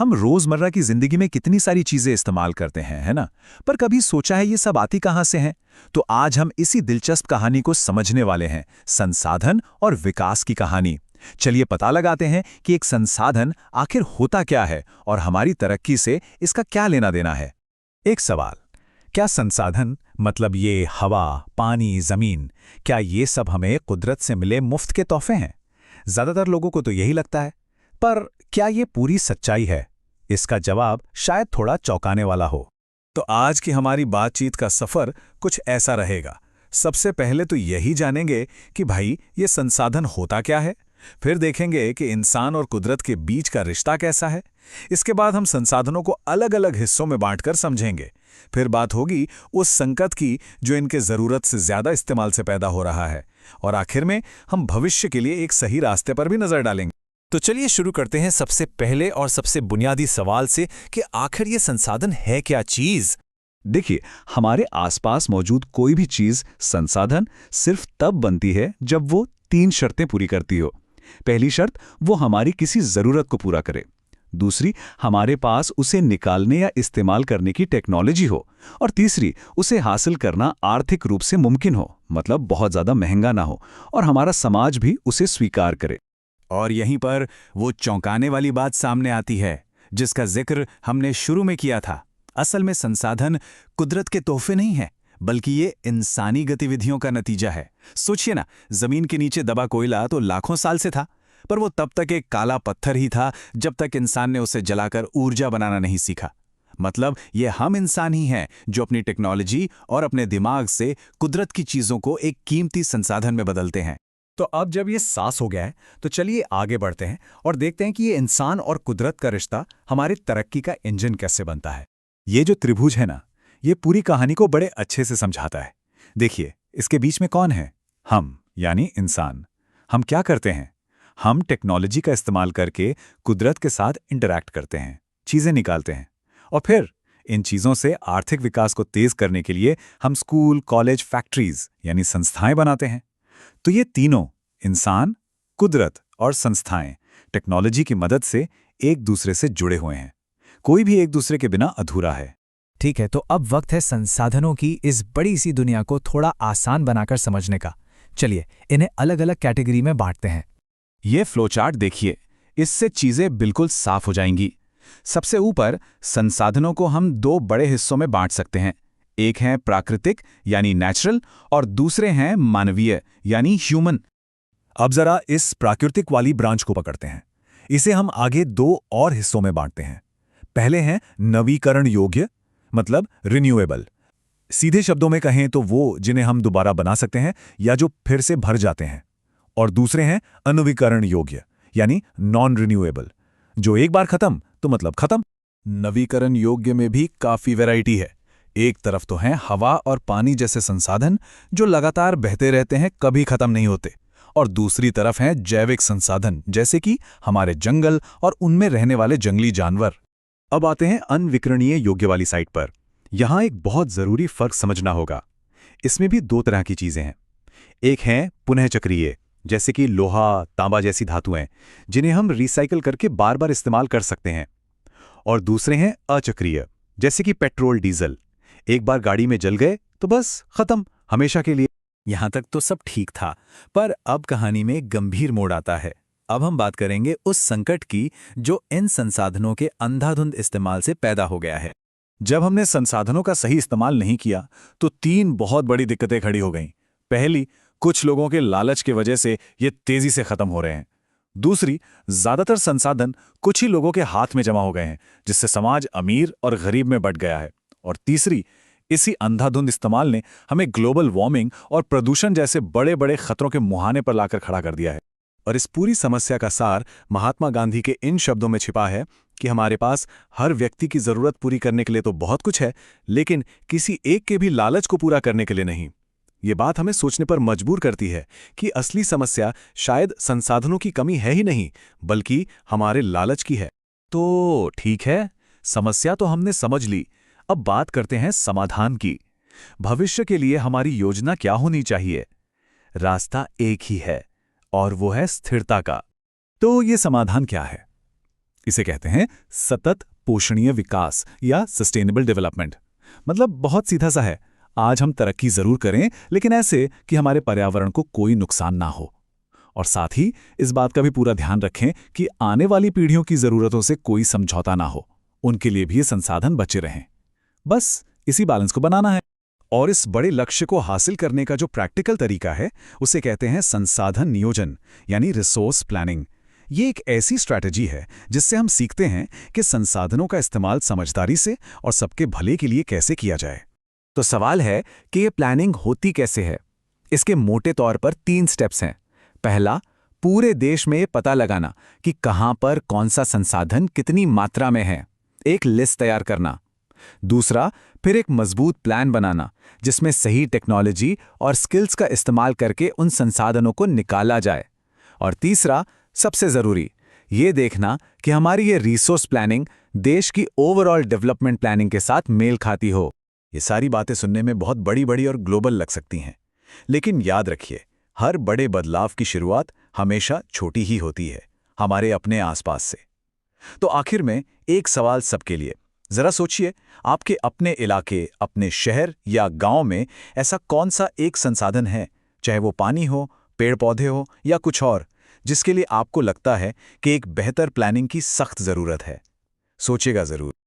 हम रोजमर्रा की जिंदगी में कितनी सारी चीजें इस्तेमाल करते हैं, है ना? पर कभी सोचा है ये सब आती कहां से हैं? तो आज हम इसी दिलचस्प कहानी को समझने वाले हैं, संसाधन और विकास की कहानी। चलिए पता लगाते हैं कि एक संसाधन आखिर होता क्या है और हमारी तरक्की से इसका क्या लेना देना है। एक सवाल, क्या संसाधन मतलब ये हवा, पानी, जमीन, क्या ये सब हमें कुदरत से मिले मुफ्त के तोहफे हैं? ज्यादातर लोगों को तो यही लगता है, पर क्या ये पूरी सच्चाई है? इसका जवाब शायद थोड़ा चौंकाने वाला हो। तो आज की हमारी बातचीत का सफर कुछ ऐसा रहेगा। सबसे पहले तो यही जानेंगे कि भाई ये संसाधन होता क्या है, फिर देखेंगे कि इंसान और कुदरत के बीच का रिश्ता कैसा है। इसके बाद हम संसाधनों को अलग अलग हिस्सों में बांटकर समझेंगे। फिर बात होगी उस संकट की जो इनके जरूरत से ज्यादा इस्तेमाल से पैदा हो रहा है, और आखिर में हम भविष्य के लिए एक सही रास्ते पर भी नजर डालेंगे। तो चलिए शुरू करते हैं सबसे पहले और सबसे बुनियादी सवाल से कि आखिर ये संसाधन है क्या चीज। देखिए, हमारे आसपास मौजूद कोई भी चीज संसाधन सिर्फ तब बनती है जब वो 3 शर्तें पूरी करती हो। पहली शर्त, वो हमारी किसी जरूरत को पूरा करे। दूसरी, हमारे पास उसे निकालने या इस्तेमाल करने की टेक्नोलॉजी हो। और तीसरी, उसे हासिल करना आर्थिक रूप से मुमकिन हो, मतलब बहुत ज्यादा महंगा ना हो और हमारा समाज भी उसे स्वीकार करे। और यहीं पर वो चौंकाने वाली बात सामने आती है जिसका जिक्र हमने शुरू में किया था। असल में संसाधन कुदरत के तोहफे नहीं है, बल्कि ये इंसानी गतिविधियों का नतीजा है। सोचिए ना, जमीन के नीचे दबा कोयला तो लाखों साल से था, पर वो तब तक एक काला पत्थर ही था जब तक इंसान ने उसे जलाकर ऊर्जा बनाना नहीं सीखा। मतलब ये हम इंसान ही हैं जो अपनी टेक्नोलॉजी और अपने दिमाग से कुदरत की चीजों को एक कीमती संसाधन में बदलते हैं। तो अब जब ये साफ हो गया है, तो चलिए आगे बढ़ते हैं और देखते हैं कि ये इंसान और कुदरत का रिश्ता हमारी तरक्की का इंजन कैसे बनता है। ये जो त्रिभुज है ना, ये पूरी कहानी को बड़े अच्छे से समझाता है। देखिए, इसके बीच में कौन है? हम, यानी इंसान। हम क्या करते हैं? हम टेक्नोलॉजी का इस्तेमाल करके कुदरत के साथ इंटरैक्ट करते हैं, चीजें निकालते हैं, और फिर इन चीजों से आर्थिक विकास को तेज करने के लिए हम स्कूल, कॉलेज, फैक्ट्रीज यानी संस्थाएं बनाते हैं। तो ये तीनों, इंसान, कुदरत और संस्थाएं, टेक्नोलॉजी की मदद से एक दूसरे से जुड़े हुए हैं। कोई भी एक दूसरे के बिना अधूरा है। ठीक है, तो अब वक्त है संसाधनों की इस बड़ी सी दुनिया को थोड़ा आसान बनाकर समझने का। चलिए इन्हें अलग अलग कैटेगरी में बांटते हैं। ये फ्लोचार्ट देखिए, इससे चीजें बिल्कुल साफ हो जाएंगी। सबसे ऊपर संसाधनों को हम 2 बड़े हिस्सों में बांट सकते हैं। एक है प्राकृतिक यानी नेचुरल, और दूसरे हैं मानवीय यानी ह्यूमन। अब जरा इस प्राकृतिक वाली ब्रांच को पकड़ते हैं। इसे हम आगे 2 और हिस्सों में बांटते हैं। पहले हैं नवीकरण योग्य, मतलब रिन्यूएबल। सीधे शब्दों में कहें तो वो जिन्हें हम दोबारा बना सकते हैं या जो फिर से भर जाते हैं। और दूसरे हैं अनवीकरण योग्य, यानी नॉन रिन्यूएबल, जो एक बार खत्म तो मतलब खत्म। नवीकरण योग्य में भी काफी वैरायटी है। एक तरफ तो हैं हवा और पानी जैसे संसाधन जो लगातार बहते रहते हैं, कभी खत्म नहीं होते, और दूसरी तरफ हैं जैविक संसाधन जैसे कि हमारे जंगल और उनमें रहने वाले जंगली जानवर। अब आते हैं अनविकरणीय योग्य वाली साइड पर। यहां एक बहुत जरूरी फर्क समझना होगा। इसमें भी 2 तरह की चीजें हैं। एक है पुनः चक्रीय, जैसे कि लोहा, तांबा जैसी धातुएं, जिन्हें हम रिसाइकल करके बार बार इस्तेमाल कर सकते हैं। और दूसरे हैं अचक्रीय, जैसे कि पेट्रोल, डीजल। एक बार गाड़ी में जल गए तो बस खत्म, हमेशा के लिए। यहां तक तो सब ठीक था, पर अब कहानी में गंभीर मोड़ आता है। अब हम बात करेंगे उस संकट की जो इन संसाधनों के अंधाधुंध इस्तेमाल से पैदा हो गया है। जब हमने संसाधनों का सही इस्तेमाल नहीं किया तो 3 बहुत बड़ी दिक्कतें खड़ी हो गईं। पहली, कुछ लोगों के लालच की वजह से ये तेजी से खत्म हो रहे हैं। दूसरी, ज्यादातर संसाधन कुछ ही लोगों के हाथ में जमा हो गए हैं, जिससे समाज अमीर और गरीब में बंट गया है। और तीसरी, इसी अंधाधुंध इस्तेमाल ने हमें ग्लोबल वार्मिंग और प्रदूषण जैसे बड़े बड़े खतरों के मुहाने पर लाकर खड़ा कर दिया है। और इस पूरी समस्या का सार महात्मा गांधी के इन शब्दों में छिपा है कि हमारे पास हर व्यक्ति की जरूरत पूरी करने के लिए तो बहुत कुछ है, लेकिन किसी एक के भी लालच को पूरा करने के लिए नहीं। ये बात हमें सोचने पर मजबूर करती है कि असली समस्या शायद संसाधनों की कमी है ही नहीं, बल्कि हमारे लालच की है। तो ठीक है, समस्या तो हमने समझ ली। अब बात करते हैं समाधान की। भविष्य के लिए हमारी योजना क्या होनी चाहिए? रास्ता एक ही है, और वो है स्थिरता का। तो ये समाधान क्या है? इसे कहते हैं सतत पोषणीय विकास या सस्टेनेबल डेवलपमेंट। मतलब बहुत सीधा सा है, आज हम तरक्की जरूर करें लेकिन ऐसे कि हमारे पर्यावरण को कोई नुकसान ना हो। और साथ ही इस बात का भी पूरा ध्यान रखें कि आने वाली पीढ़ियों की जरूरतों से कोई समझौता ना हो, उनके लिए भी ये संसाधन बचे रहें। बस इसी बैलेंस को बनाना है। और इस बड़े लक्ष्य को हासिल करने का जो प्रैक्टिकल तरीका है उसे कहते हैं संसाधन नियोजन यानी रिसोर्स प्लानिंग। ये एक ऐसी स्ट्रैटेजी है जिससे हम सीखते हैं कि संसाधनों का इस्तेमाल समझदारी से और सबके भले के लिए कैसे किया जाए। तो सवाल है कि ये प्लानिंग होती कैसे है। इसके मोटे तौर पर 3 स्टेप्स हैं। पहला, पूरे देश में ये पता लगाना कि कहां पर कौन सा संसाधन कितनी मात्रा में है, एक लिस्ट तैयार करना। दूसरा, फिर एक मजबूत प्लान बनाना जिसमें सही टेक्नोलॉजी और स्किल्स का इस्तेमाल करके उन संसाधनों को निकाला जाए। और तीसरा, सबसे जरूरी, ये देखना कि हमारी ये रिसोर्स प्लानिंग देश की ओवरऑल डेवलपमेंट प्लानिंग के साथ मेल खाती हो। ये सारी बातें सुनने में बहुत बड़ी-बड़ी और ग्लोबल लग सकती हैं, लेकिन याद रखिए, हर बड़े बदलाव की शुरुआत हमेशा छोटी ही होती है, हमारे अपने आसपास से। तो आखिर में एक सवाल सबके लिए, जरा सोचिए, आपके अपने इलाके, अपने शहर या गांव में ऐसा कौन सा एक संसाधन है, चाहे वो पानी हो, पेड़ पौधे हो या कुछ और, जिसके लिए आपको लगता है कि एक बेहतर प्लानिंग की सख्त जरूरत है। सोचिएगा जरूर।